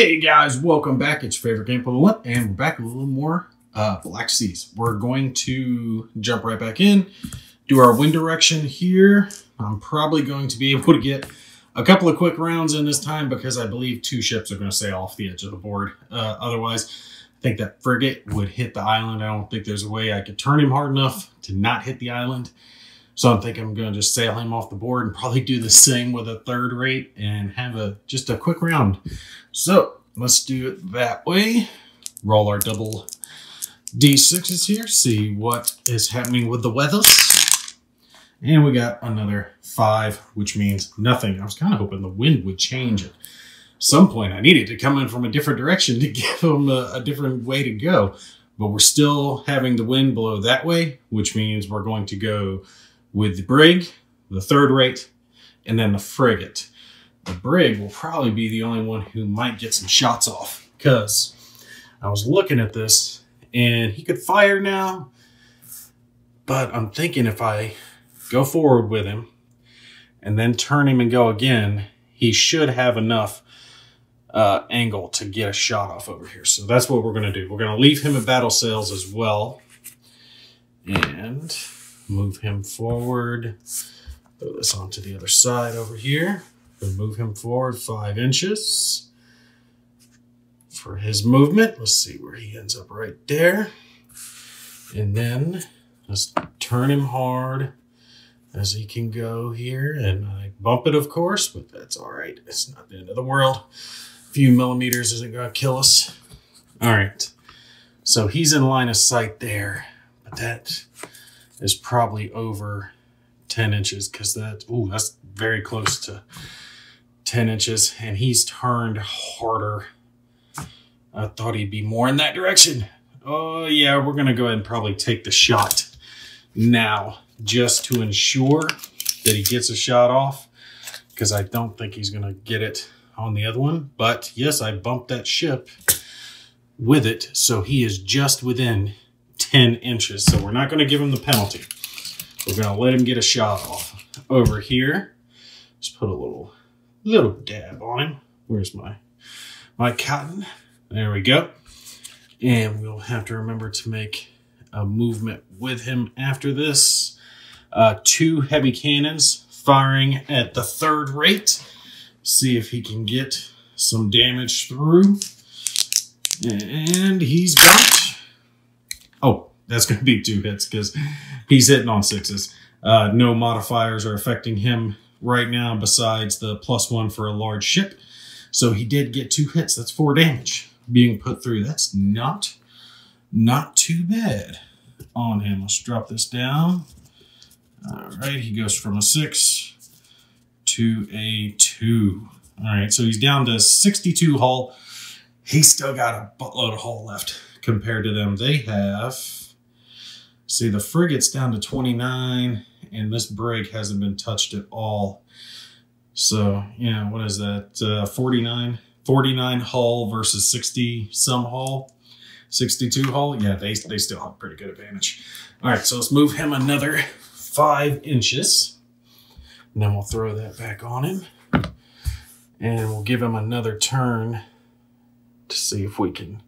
Hey guys, welcome back. It's your favorite game for the one, and we're back with a little more Black Seas. We're going to jump right back in, do our wind direction here. I'm probably going to be able to get a couple of quick rounds in this time because I believe two ships are going to sail off the edge of the board. Otherwise, I think that frigate would hit the island. I don't think there's a way I could turn him hard enough to not hit the island. So I'm thinking I'm going to just sail him off the board and probably do the same with a third rate and have just a quick round. So let's do it that way. Roll our double D6s here. See what is happening with the weather. And we got another 5, which means nothing. I was kind of hoping the wind would change at some point. I needed to come in from a different direction to give them a different way to go. But we're still having the wind blow that way, which means we're going to go with the brig, the third rate, and then the frigate. The brig will probably be the only one who might get some shots off, because I was looking at this and he could fire now, but I'm thinking if I go forward with him and then turn him and go again, he should have enough angle to get a shot off over here. So that's what we're going to do. We're going to leave him at battle sails as well and move him forward. Throw this onto the other side over here. We'll move him forward 5 inches for his movement. Let's see where he ends up, right there. And then let's turn him hard as he can go here. And I bump it, of course, but that's all right. It's not the end of the world. A few millimeters isn't going to kill us. All right. So he's in line of sight there, but that is probably over 10 inches because that's very close to 10 inches, and he's turned harder. I thought he'd be more in that direction. Oh yeah, we're gonna go ahead and probably take the shot now just to ensure that he gets a shot off, because I don't think he's gonna get it on the other one. But yes, I bumped that ship with it, so he is just within 10 inches. So we're not going to give him the penalty. We're going to let him get a shot off. Over here, just put a little dab on him. Where's my cotton? There we go. And we'll have to remember to make a movement with him after this. 2 heavy cannons firing at the third rate. See if he can get some damage through. And he's got... Oh, that's going to be 2 hits because he's hitting on 6s. No modifiers are affecting him right now besides the +1 for a large ship. So he did get 2 hits. That's 4 damage being put through. That's not too bad on him. Let's drop this down. All right, he goes from a 6 to a 2. All right, so he's down to 62 hull. He's still got a buttload of hull left compared to them. They have, see, the frigate's down to 29, and this brig hasn't been touched at all. So, yeah, what is that? 49 hull versus 60-some hull, 62 hull. Yeah, they still have pretty good advantage. All right, so let's move him another 5 inches. And then we'll throw that back on him. And we'll give him another turn to see if we can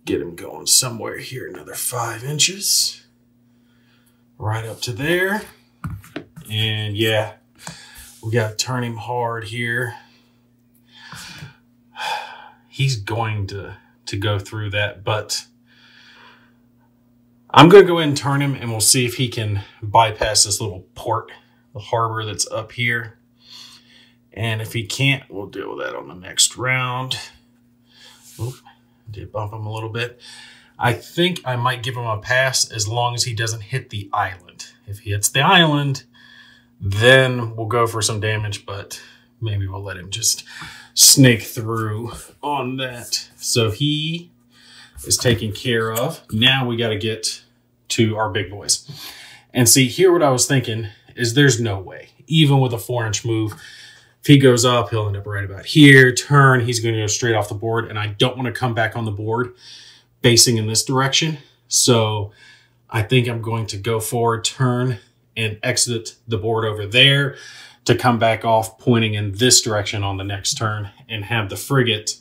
get him going somewhere here. Another 5 inches. Right up to there. And yeah, we got to turn him hard here. He's going to go through that, but I'm going to go ahead and turn him, and we'll see if he can bypass this little port, the harbor that's up here. And if he can't, we'll deal with that on the next round. Oop, did bump him a little bit. I think I might give him a pass as long as he doesn't hit the island. If he hits the island, then we'll go for some damage, but maybe we'll let him just snake through on that. So he is taken care of. Now we got to get to our big boys. And see, here what I was thinking is there's no way, even with a 4-inch move, if he goes up, he'll end up right about here. Turn, he's going to go straight off the board, and I don't want to come back on the board facing in this direction. So I think I'm going to go forward, turn, and exit the board over there to come back off pointing in this direction on the next turn and have the frigate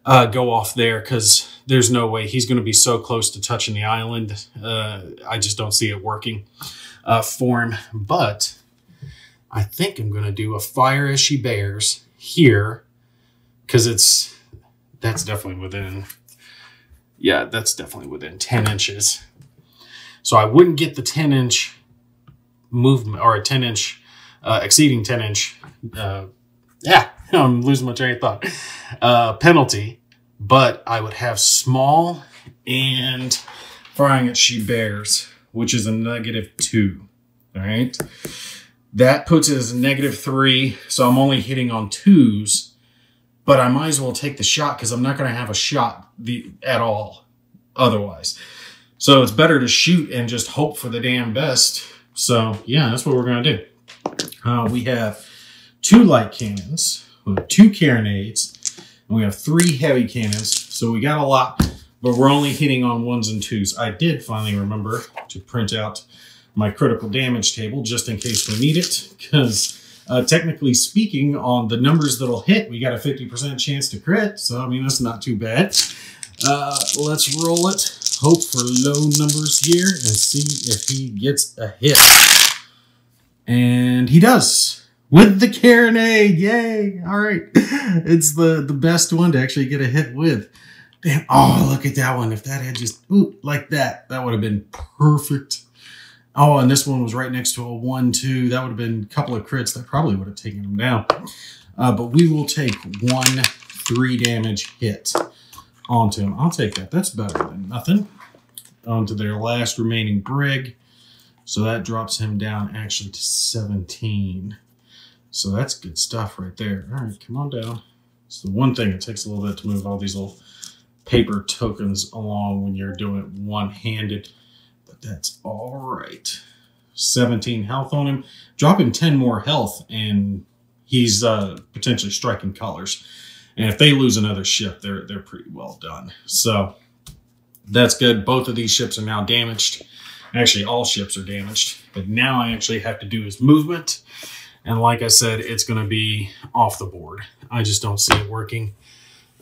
go off there because there's no way he's going to be so close to touching the island. I just don't see it working for him. But I think I'm going to do a fire as she bears here because that's definitely within, yeah, that's definitely within 10 inches. So I wouldn't get the 10-inch movement or a 10-inch, exceeding 10-inch, yeah, I'm losing my train of thought, penalty, but I would have small and firing at she bears, which is a -2, all right? That puts it as a -3, so I'm only hitting on 2s, but I might as well take the shot because I'm not going to have a shot at all otherwise. So it's better to shoot and just hope for the damn best. So yeah, that's what we're going to do. We have 2 light cannons, we have 2 carronades, and we have 3 heavy cannons. So we got a lot, but we're only hitting on 1s and 2s. I did finally remember to print out my critical damage table just in case we need it, because technically speaking, on the numbers that'll hit, we got a 50% chance to crit. So I mean, that's not too bad. Let's roll it. Hope for low numbers here and see if he gets a hit. And he does. With the carronade. Yay. All right. It's the best one to actually get a hit with. Damn. Oh, look at that one. If that had just like that, that would have been perfect. Oh, and this one was right next to a 1-2. That would have been a couple of crits. That probably would have taken him down. But we will take 1 3 damage hit onto him. I'll take that. That's better than nothing. Onto their last remaining brig. So that drops him down actually to 17. So that's good stuff right there. All right, come on down. It's the one thing. It takes a little bit to move all these little paper tokens along when you're doing it one-handed. But that's all right. 17 health on him. Drop him 10 more health and he's potentially striking colors. And if they lose another ship, they're pretty well done. So that's good. Both of these ships are now damaged. Actually, all ships are damaged. But now I actually have to do his movement. And like I said, it's going to be off the board. I just don't see it working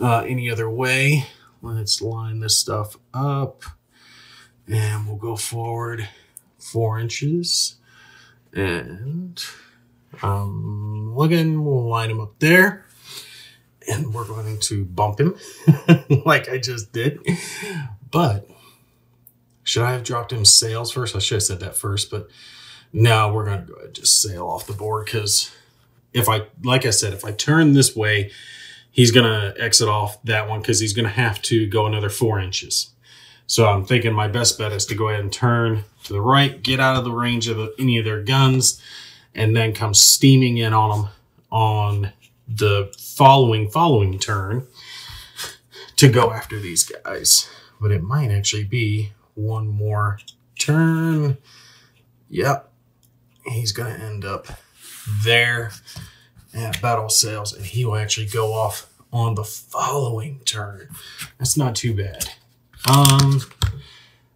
any other way. Let's line this stuff up. And we'll go forward 4 inches. And we'll line him up there. And we're going to bump him like I just did. But should I have dropped him sails first? I should have said that first, but no, we're going to go ahead and just sail off the board because like I said, if I turn this way, he's going to exit off that one because he's going to have to go another 4 inches. So I'm thinking my best bet is to go ahead and turn to the right, get out of the range of any of their guns, and then come steaming in on them on the following turn to go after these guys. But it might actually be one more turn. Yep. He's going to end up there at battle sails, and he will actually go off on the following turn. That's not too bad.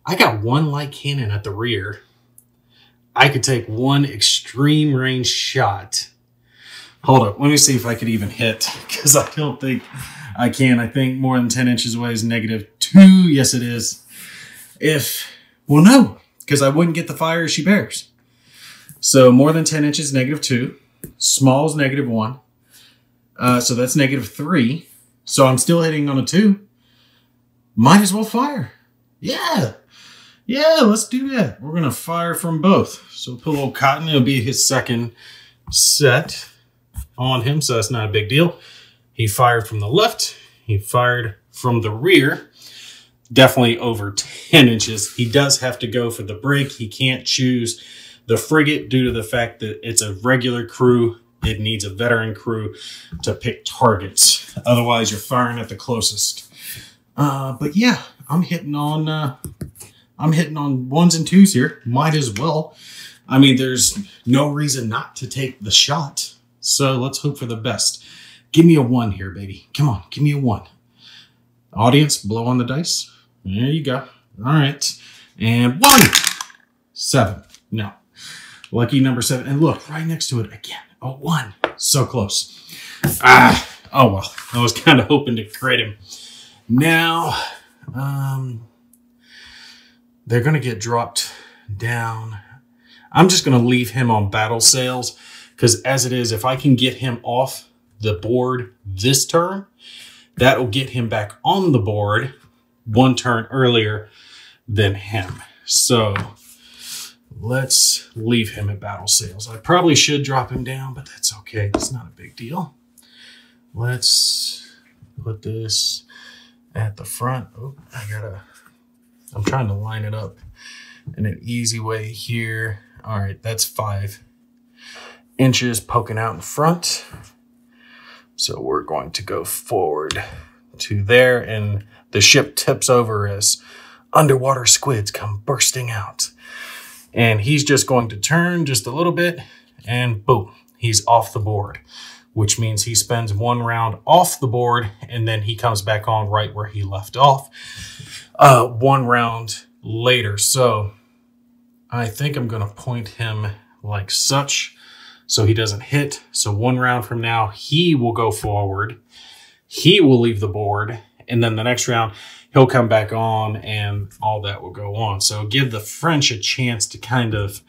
I got 1 light cannon at the rear. I could take 1 extreme range shot. Hold up. Let me see if I could even hit, because I don't think I can. I think more than 10 inches away is -2. Yes, it is. Well, no, because I wouldn't get the fire she bears. So more than 10 inches, -2. Small is -1. So that's -3. So I'm still hitting on a 2. Might as well fire. Yeah. Yeah, let's do that. We're going to fire from both. So put a little cotton. It'll be his second set on him, so that's not a big deal. He fired from the left. He fired from the rear. Definitely over 10 inches. He does have to go for the brig. He can't choose the frigate due to the fact that it's a regular crew. It needs a veteran crew to pick targets. Otherwise, you're firing at the closest. But yeah, I'm hitting on 1s and 2s here. Might as well. I mean, there's no reason not to take the shot. So let's hope for the best. Give me a 1 here, baby. Come on, give me a 1. Audience, blow on the dice. There you go. All right. And 1. 7. No. Lucky number 7. And look, right next to it again. A 1. So close. Oh, well, I was kind of hoping to crit him. Now, they're going to get dropped down. I'm just going to leave him on battle sales because as it is, if I can get him off the board this turn, that will get him back on the board one turn earlier than him. So let's leave him at battle sales. I probably should drop him down, but that's okay. It's not a big deal. Let's put this at the front. Oh, I'm trying to line it up in an easy way here. All right, that's 5 inches poking out in front. So we're going to go forward to there, and the ship tips over as underwater squids come bursting out. And he's just going to turn just a little bit, and boom, he's off the board, which means he spends 1 round off the board, and then he comes back on right where he left off 1 round later. So I think I'm going to point him like such so he doesn't hit. So 1 round from now, he will go forward. He will leave the board. And then the next round, he'll come back on and all that will go on. So give the French a chance to kind of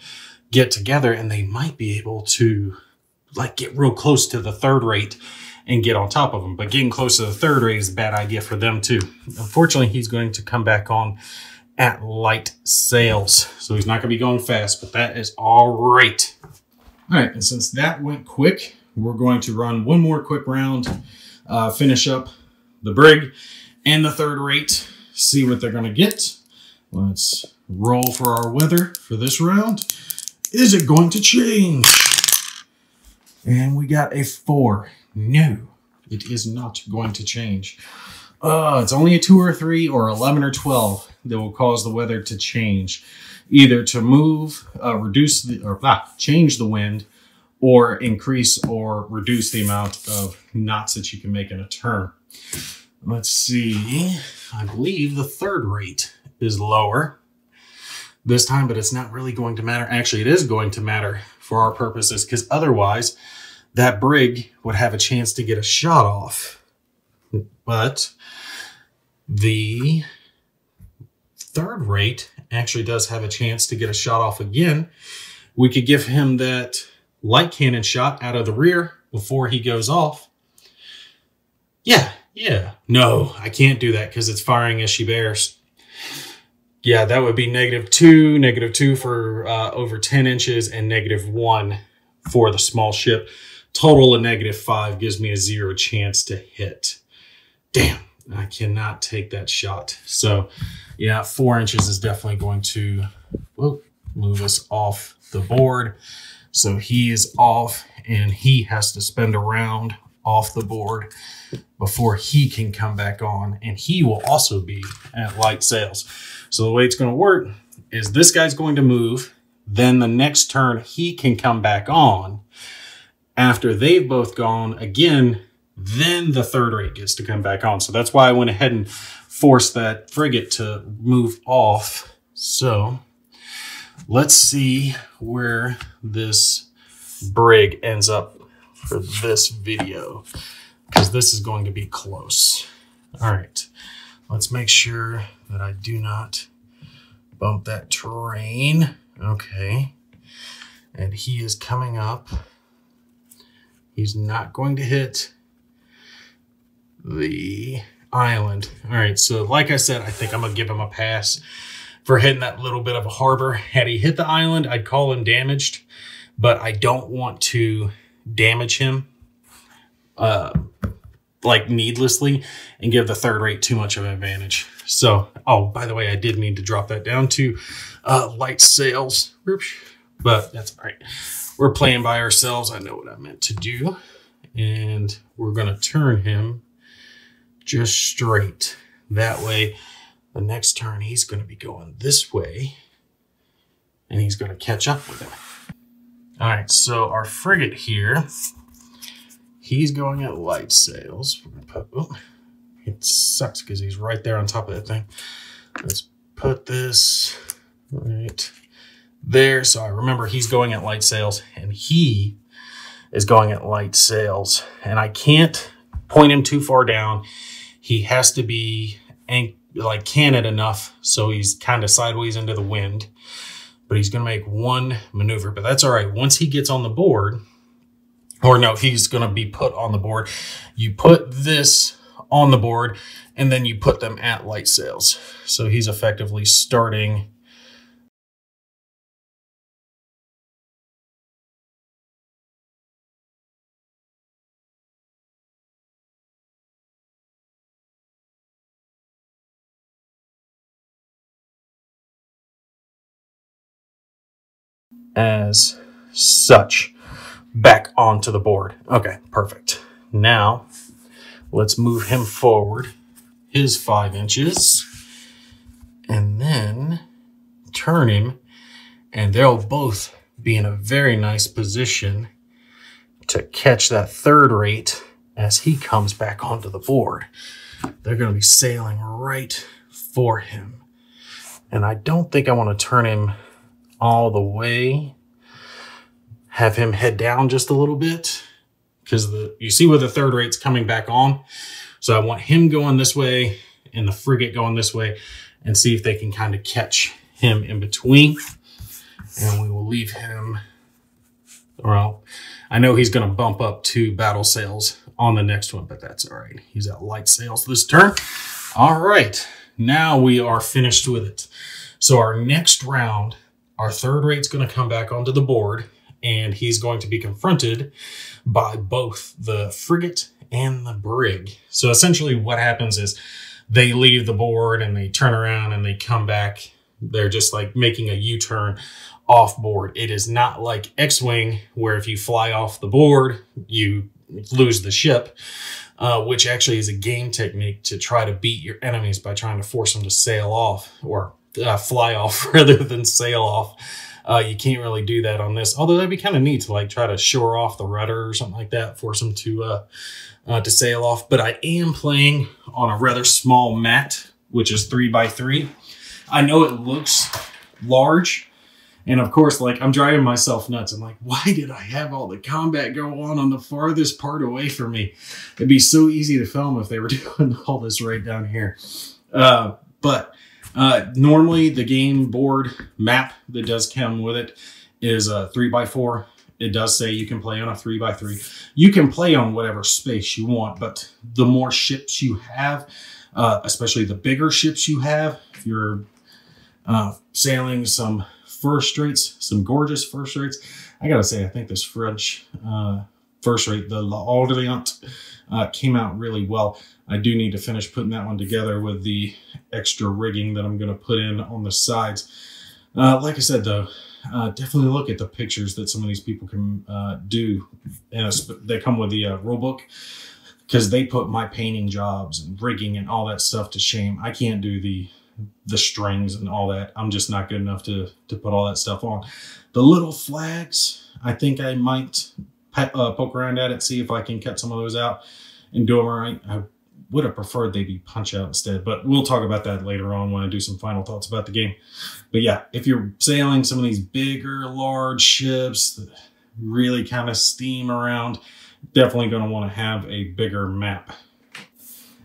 get together, and they might be able to like get real close to the 3rd rate and get on top of them. But getting close to the 3rd rate is a bad idea for them too. Unfortunately, he's going to come back on at light sails. So he's not going to be going fast, but that is all right. All right, and since that went quick, we're going to run 1 more quick round, finish up the brig and the 3rd rate, see what they're going to get. Let's roll for our weather for this round. Is it going to change? And we got a 4. No, it is not going to change. It's only a 2 or 3 or 11 or 12 that will cause the weather to change. Either to move, change the wind, or increase or reduce the amount of knots that you can make in a turn. Let's see. I believe the 3rd rate is lower this time, but it's not really going to matter. Actually, it is going to matter for our purposes, because otherwise that brig would have a chance to get a shot off. But the 3rd rate actually does have a chance to get a shot off again. We could give him that light cannon shot out of the rear before he goes off. Yeah. No, I can't do that because it's firing as she bears. Yeah, that would be -2 for over 10 inches, and -1 for the small ship. Total of -5 gives me a 0 chance to hit. Damn, I cannot take that shot. So yeah, 4 inches is definitely going to move us off the board. So he is off, and he has to spend a round off the board before he can come back on, and he will also be at light sails. So the way it's going to work is this guy's going to move, then the next turn he can come back on. After they've both gone again, then the 3rd rate gets to come back on. So that's why I went ahead and forced that frigate to move off. So let's see where this brig ends up for this video, because this is going to be close. All right, let's make sure that I do not bump that terrain. Okay, and he is coming up. He's not going to hit the island. All right, so like I said, I think I'm gonna give him a pass for hitting that little bit of a harbor. Had he hit the island, I'd call him damaged, but I don't want to damage him like needlessly and give the 3rd rate too much of an advantage. So, oh, by the way, I did mean to drop that down to light sails, but that's all right. We're playing by ourselves. I know what I meant to do. And we're going to turn him just straight. That way, the next turn, he's going to be going this way, and he's going to catch up with him. All right, so our frigate here, he's going at light sails. We're going to put, oh, it sucks because he's right there on top of that thing. Let's put this right there. So I remember he's going at light sails, and he is going at light sails. And I can't point him too far down. He has to be like canted enough so he's kind of sideways into the wind. But he's going to make one maneuver. But that's all right. Once he gets on the board, or no, he's going to be put on the board. You put this on the board, and then you put them at light sails. So he's effectively starting as such back onto the board. Okay, perfect. Now let's move him forward his 5 inches and then turn him, and they'll both be in a very nice position to catch that third rate as he comes back onto the board. They're going to be sailing right for him. And I don't think I want to turn him all the way. Have him head down just a little bit, because you see where the third rate's coming back on. So I want him going this way and the frigate going this way, and see if they can kind of catch him in between. And we will leave him, well, I know he's going to bump up 2 battle sails on the next one, but that's all right. He's at light sails this turn. All right, now we are finished with it. So our next round, our third rate's going to come back onto the board, and he's going to be confronted by both the frigate and the brig. So essentially what happens is they leave the board and they turn around and they come back. They're just like making a U-turn off board. It is not like X-Wing, where if you fly off the board, you lose the ship, which actually is a game technique to try to beat your enemies by trying to force them to sail off, or fly off rather than sail off. You can't really do that on this, although that'd be kind of neat to like try to shore off the rudder or something like that, force them to sail off. But I am playing on a rather small mat, which is 3x3. I know it looks large, and of course, like, I'm driving myself nuts. I'm like, why did I have all the combat go on the farthest part away from me? It'd be so easy to film if they were doing all this right down here. Normally the game board map that does come with it is a 3x4. It does say you can play on a 3x3. You can play on whatever space you want, but the more ships you have, especially the bigger ships you have, if you're sailing some first rates, some gorgeous first rates. I gotta say, I think this French first rate, the L'Orient, came out really well. I do need to finish putting that one together with the extra rigging that I'm going to put in on the sides. Like I said, though, definitely look at the pictures that some of these people can do. And they come with the rulebook, because they put my painting jobs and rigging and all that stuff to shame. I can't do the strings and all that. I'm just not good enough to put all that stuff on. The little flags, I think I might poke around at it, see if I can cut some of those out and do them right. I would have preferred they be punch out instead, but we'll talk about that later on when I do some final thoughts about the game. But yeah, if you're sailing some of these bigger, large ships that really kind of steam around, definitely going to want to have a bigger map.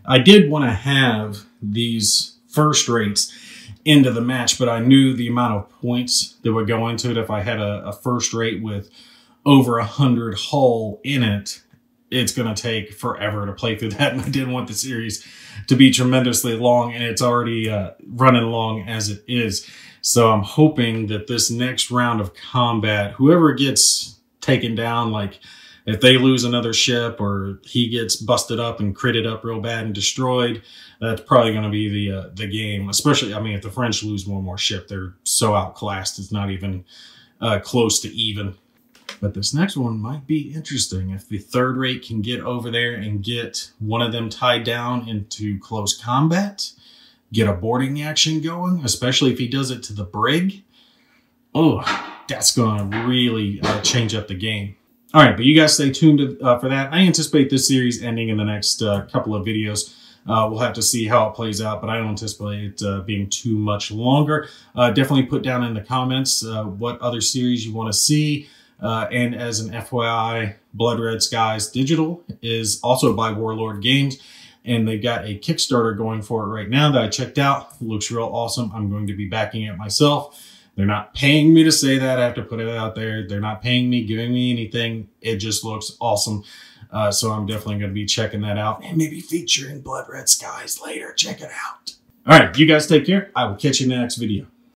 I did want to have these first rates into the match, but I knew the amount of points that would go into it if I had a first rate with over 100 hull in it. It's going to take forever to play through that, and I didn't want the series to be tremendously long, and it's already running long as it is. So I'm hoping that this next round of combat, whoever gets taken down, like if they lose another ship or he gets busted up and critted up real bad and destroyed, that's probably going to be the game. Especially, I mean, if the French lose one more ship, they're so outclassed, it's not even close to even. But this next one might be interesting. If the third rate can get over there and get one of them tied down into close combat, get a boarding action going, especially if he does it to the brig, oh, that's going to really change up the game. All right, but you guys stay tuned for that. I anticipate this series ending in the next couple of videos. We'll have to see how it plays out, but I don't anticipate it being too much longer. Definitely put down in the comments what other series you want to see. And as an FYI, Blood Red Skies Digital is also by Warlord Games, and they've got a Kickstarter going for it right now that I checked out. It looks real awesome. I'm going to be backing it myself. They're not paying me to say that. I have to put it out there. They're not paying me, giving me anything. It just looks awesome. So I'm definitely going to be checking that out and maybe featuring Blood Red Skies later. Check it out. All right, you guys take care. I will catch you in the next video.